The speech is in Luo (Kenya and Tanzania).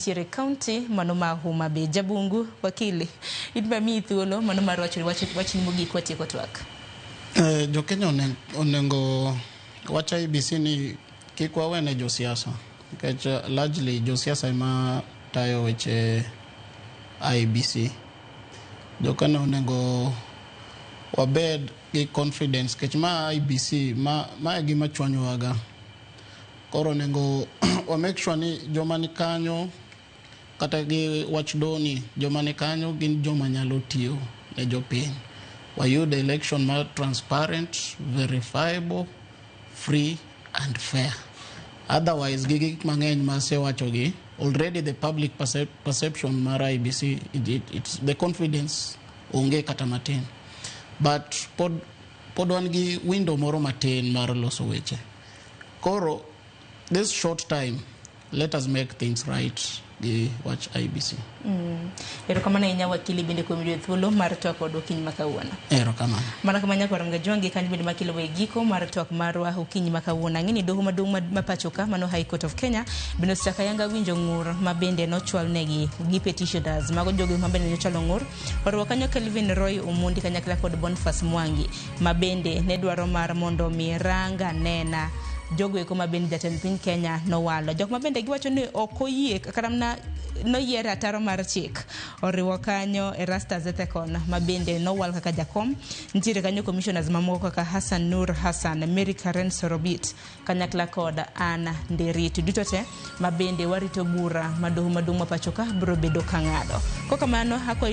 Sire County manoma Homa Bay Jabungu wakili idba mi thuolo manoma rocho wachni mogik watieko twak. Jo Kenya onengo wacha IBC ni kikwa wene jo siasa. Nikech largely jo siasa ema tayo weche IBC. Jo Kenya onengo wabed gi confidence kech ma IBC ma gima chwanyo waga. Koro onengo wa make sure ni joma ni kanyo kata gi watchdoni joma ni kanyo gin joma nyalo tiyo ne jopiny. Wayud election ma transparent, verifiable, free and fair. Otherwise gigi mangeny ma se wachogi already the public perception mar IBC it's the confidence onge kata matin. But pod wan gi window moro matin mar loso weche. Koro this short time let us make things right. Di watch IBC. Ero kamana inya wakili bende komidio thuolo mar twak kod okinyi makawuono. Ero kamana. Mana kamanya kwa ramga jongi kanji bende makilo wegiko mar twak marwa okinyi makawuono. Ngini doho maduong' mapachoka mano High Court of Kenya bende staka yanga winjo ngur mabende no chwal negi gi petitioners mago jogo mabende no chalo ngur. Orwa kanyo Kelvin Roy Omondi kanyakla kod Boniface Mwangi mabende ne dwaro mar mondo miranga nena jogo eko mabende jatend piny Kenya no walo. Jok mabende giwacho ni okoyie karamna no yiera taro mar chik. Oriwo kanyo Erastus Ethekon mabende no wal kaka jakom. Ntiere kanyo commissioners mamoko kaka Hassan Nur Hassan, Mary Karen Sorobit, kanyakla kod Anna Nderiti. Dutote mabende warito bura madoho maduong' mapachoka bro bedo kang'ado. Kokamano hako